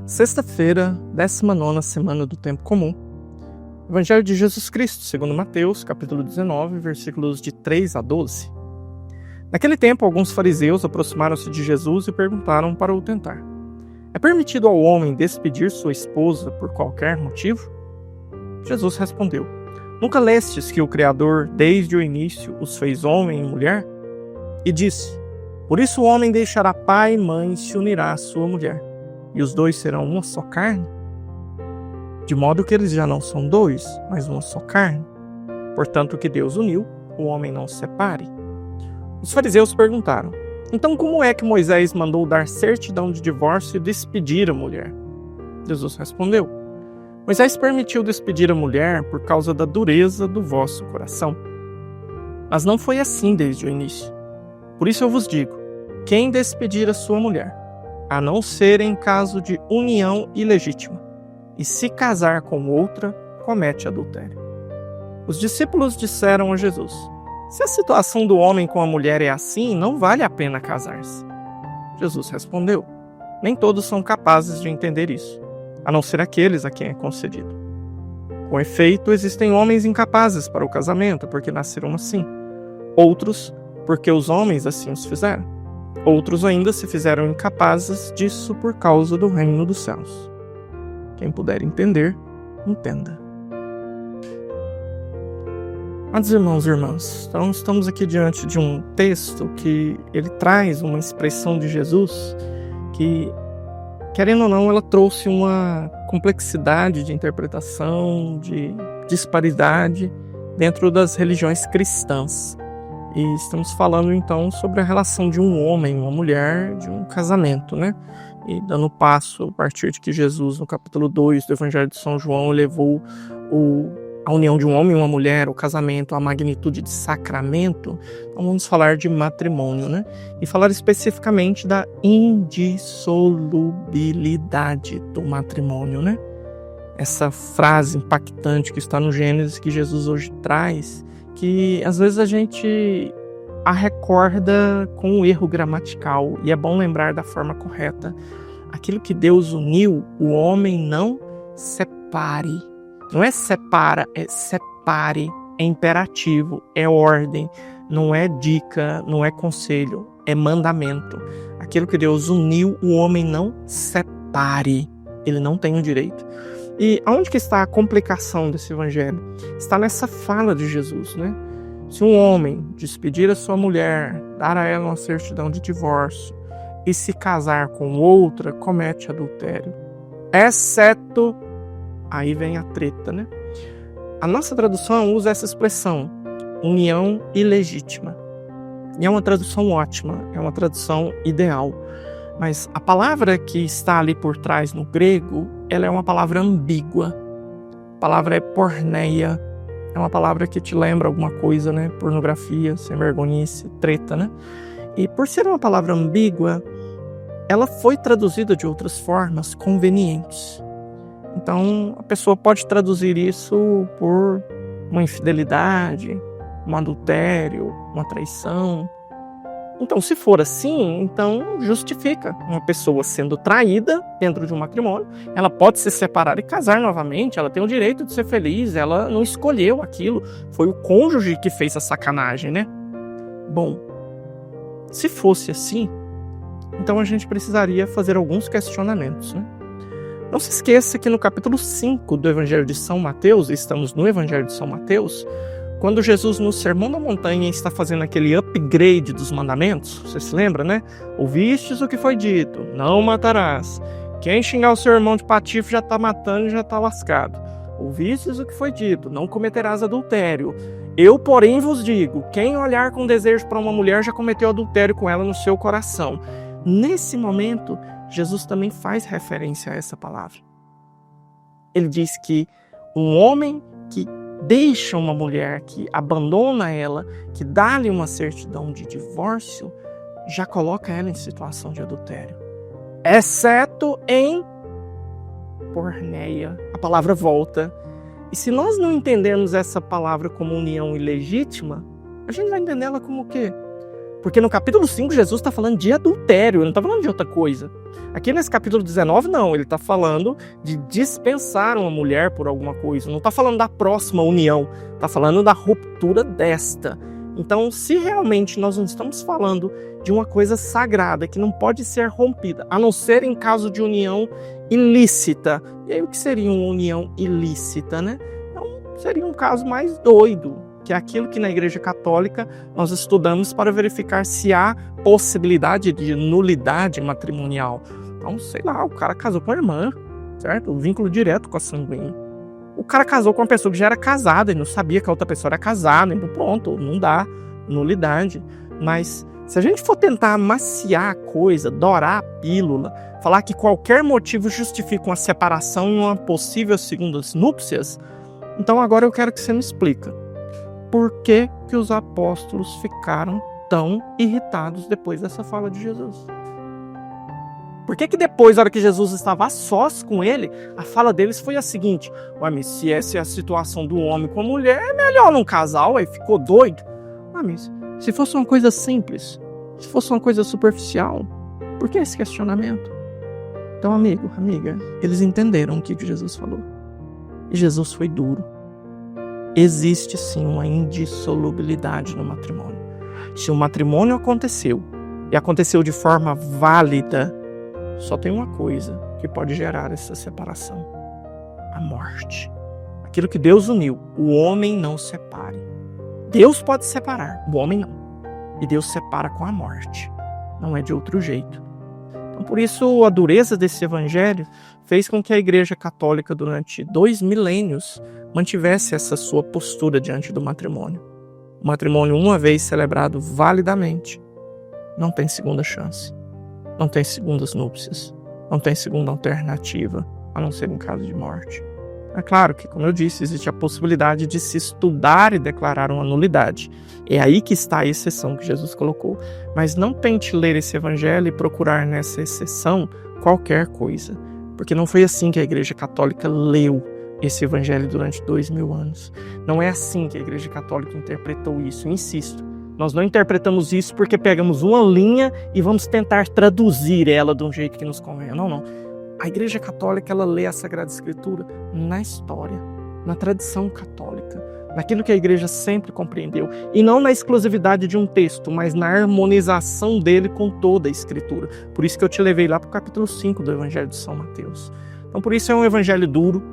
Sexta-feira, 19ª semana do Tempo Comum. Evangelho de Jesus Cristo, segundo Mateus, capítulo 19, versículos de 3 a 12. Naquele tempo, alguns fariseus aproximaram-se de Jesus e perguntaram para o tentar: é permitido ao homem despedir sua esposa por qualquer motivo? Jesus respondeu: nunca lestes que o Criador, desde o início, os fez homem e mulher? E disse: por isso o homem deixará pai e mãe e se unirá à sua mulher, e os dois serão uma só carne? De modo que eles já não são dois, mas uma só carne. Portanto, o que Deus uniu, o homem não separe. Os fariseus perguntaram: então como é que Moisés mandou dar certidão de divórcio e despedir a mulher? Jesus respondeu: Moisés permitiu despedir a mulher por causa da dureza do vosso coração. Mas não foi assim desde o início. Por isso eu vos digo: quem despedir a sua mulher, a não ser em caso de união ilegítima, e se casar com outra, comete adultério. Os discípulos disseram a Jesus: se a situação do homem com a mulher é assim, não vale a pena casar-se. Jesus respondeu: nem todos são capazes de entender isso, a não ser aqueles a quem é concedido. Com efeito, existem homens incapazes para o casamento, porque nasceram assim. Outros, porque os homens assim os fizeram. Outros ainda se fizeram incapazes disso por causa do reino dos céus. Quem puder entender, entenda. Mas, irmãos e irmãs, então estamos aqui diante de um texto que ele traz uma expressão de Jesus que, querendo ou não, ela trouxe uma complexidade de interpretação, de disparidade dentro das religiões cristãs. E estamos falando então sobre a relação de um homem e uma mulher, de um casamento, né? E dando passo a partir de que Jesus, no capítulo 2 do Evangelho de São João, levou a união de um homem e uma mulher, o casamento, a magnitude de sacramento. Então vamos falar de matrimônio, né? E falar especificamente da indissolubilidade do matrimônio, né? Essa frase impactante que está no Gênesis, que Jesus hoje traz, que às vezes a gente a recorda com um erro gramatical, e é bom lembrar da forma correta. Aquilo que Deus uniu, o homem não separe. Não é separa, é separe, é imperativo, é ordem, não é dica, não é conselho, é mandamento. Aquilo que Deus uniu, o homem não separe, ele não tem o direito. E aonde que está a complicação desse evangelho? Está nessa fala de Jesus, né? Se um homem despedir a sua mulher, dar a ela uma certidão de divórcio e se casar com outra, comete adultério. Exceto... Aí vem a treta, né? A nossa tradução usa essa expressão, união ilegítima. E é uma tradução ótima, é uma tradução ideal. Mas a palavra que está ali por trás no grego, ela é uma palavra ambígua. A palavra é porneia. É uma palavra que te lembra alguma coisa, né? Pornografia, sem vergonhice, treta, né? E por ser uma palavra ambígua, ela foi traduzida de outras formas convenientes. Então, a pessoa pode traduzir isso por uma infidelidade, um adultério, uma traição. Então, se for assim, então justifica uma pessoa sendo traída dentro de um matrimônio. Ela pode se separar e casar novamente, ela tem o direito de ser feliz, ela não escolheu aquilo, foi o cônjuge que fez a sacanagem, né? Bom, se fosse assim, então a gente precisaria fazer alguns questionamentos, né? Não se esqueça que no capítulo 5 do Evangelho de São Mateus, estamos no Evangelho de São Mateus, quando Jesus no Sermão da Montanha está fazendo aquele upgrade dos mandamentos, você se lembra, né? Ouvistes o que foi dito, não matarás. Quem xingar o seu irmão de patife já está matando e já está lascado. Ouvistes o que foi dito, não cometerás adultério. Eu, porém, vos digo, quem olhar com desejo para uma mulher já cometeu adultério com ela no seu coração. Nesse momento, Jesus também faz referência a essa palavra. Ele diz que um homem que deixa uma mulher, que abandona ela, que dá-lhe uma certidão de divórcio, já coloca ela em situação de adultério. Exceto em porneia. A palavra volta. E se nós não entendermos essa palavra como união ilegítima, a gente vai entender ela como o quê? Porque no capítulo 5, Jesus está falando de adultério, ele não está falando de outra coisa. Aqui nesse capítulo 19, não, ele está falando de dispensar uma mulher por alguma coisa. Não está falando da próxima união, está falando da ruptura desta. Então, se realmente nós não estamos falando de uma coisa sagrada, que não pode ser rompida, a não ser em caso de união ilícita. E aí o que seria uma união ilícita, né? Então, seria um caso mais doido, que é aquilo que na Igreja Católica nós estudamos para verificar se há possibilidade de nulidade matrimonial. Então, sei lá, o cara casou com a irmã, certo? O vínculo direto com a sanguínea. O cara casou com uma pessoa que já era casada e não sabia que a outra pessoa era casada, então pronto, não dá nulidade. Mas se a gente for tentar amaciar a coisa, dourar a pílula, falar que qualquer motivo justifica uma separação e uma possível segundas núpcias, então agora eu quero que você me explique. Por que que os apóstolos ficaram tão irritados depois dessa fala de Jesus? Por que que depois, na hora que Jesus estava a sós com ele, a fala deles foi a seguinte: mas se essa é a situação do homem com a mulher, é melhor num casal, aí ficou doido. Mas se fosse uma coisa simples, se fosse uma coisa superficial, por que esse questionamento? Então, amigo, amiga, eles entenderam o que Jesus falou. E Jesus foi duro. Existe sim uma indissolubilidade no matrimônio. Se o matrimônio aconteceu, e aconteceu de forma válida, só tem uma coisa que pode gerar essa separação: a morte. Aquilo que Deus uniu, o homem não separe. Deus pode separar, o homem não. E Deus separa com a morte. Não é de outro jeito. Então, por isso, a dureza desse evangelho fez com que a Igreja Católica, durante 2 milênios, mantivesse essa sua postura diante do matrimônio. O matrimônio, uma vez celebrado validamente, não tem segunda chance. Não tem segundas núpcias. Não tem segunda alternativa, a não ser em caso de morte. É claro que, como eu disse, existe a possibilidade de se estudar e declarar uma nulidade. É aí que está a exceção que Jesus colocou. Mas não tente ler esse evangelho e procurar nessa exceção qualquer coisa. Porque não foi assim que a Igreja Católica leu esse evangelho durante 2000 anos. Não é assim que a Igreja Católica interpretou isso. Insisto, nós não interpretamos isso porque pegamos uma linha e vamos tentar traduzir ela de um jeito que nos convém. Não, não. A Igreja Católica, ela lê a Sagrada Escritura na história, na tradição católica, naquilo que a Igreja sempre compreendeu. E não na exclusividade de um texto, mas na harmonização dele com toda a Escritura. Por isso que eu te levei lá para o capítulo 5 do Evangelho de São Mateus. Então, por isso é um evangelho duro.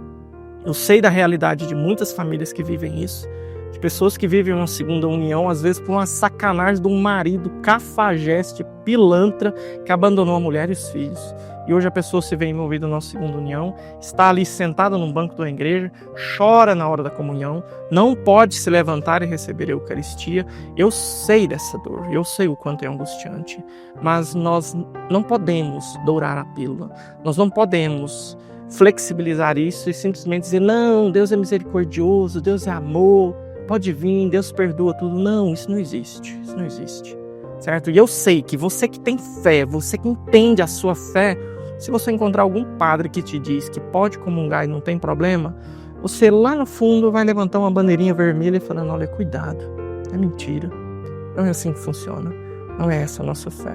Eu sei da realidade de muitas famílias que vivem isso, de pessoas que vivem uma segunda união, às vezes por uma sacanagem de um marido cafajeste, pilantra, que abandonou a mulher e os filhos. E hoje a pessoa se vê envolvida numa segunda união, está ali sentada num banco da igreja, chora na hora da comunhão, não pode se levantar e receber a Eucaristia. Eu sei dessa dor, eu sei o quanto é angustiante, mas nós não podemos dourar a pílula, nós não podemos flexibilizar isso e simplesmente dizer: não, Deus é misericordioso, Deus é amor, pode vir, Deus perdoa tudo. Não, isso não existe, isso não existe, certo? E eu sei que você que tem fé, você que entende a sua fé, se você encontrar algum padre que te diz que pode comungar e não tem problema, você lá no fundo vai levantar uma bandeirinha vermelha e falando: olha, cuidado, é mentira, não é assim que funciona, não é essa a nossa fé.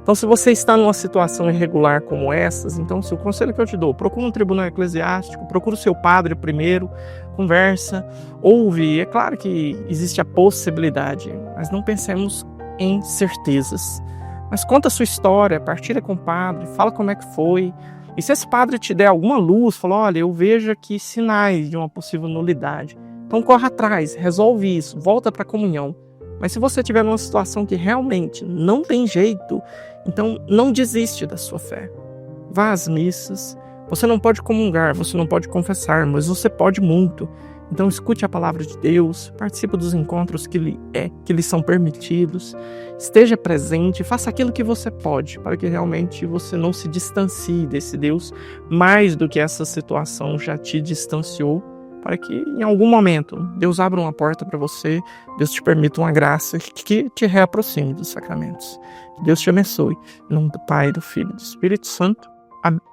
Então, se você está numa situação irregular como essas, então, o conselho que eu te dou: procura um tribunal eclesiástico, procura o seu padre primeiro, conversa, ouve. É claro que existe a possibilidade, mas não pensemos em certezas. Mas conta a sua história, partilha com o padre, fala como é que foi. E se esse padre te der alguma luz, fala: olha, eu vejo aqui sinais de uma possível nulidade, então corre atrás, resolve isso, volta para a comunhão. Mas se você estiver numa situação que realmente não tem jeito, então não desiste da sua fé. Vá às missas. Você não pode comungar, você não pode confessar, mas você pode muito. Então escute a palavra de Deus, participe dos encontros que lhe são permitidos, esteja presente, faça aquilo que você pode, para que realmente você não se distancie desse Deus mais do que essa situação já te distanciou, para que em algum momento Deus abra uma porta para você, Deus te permita uma graça que te reaproxime dos sacramentos. Que Deus te abençoe. Em nome do Pai, do Filho e do Espírito Santo. Amém.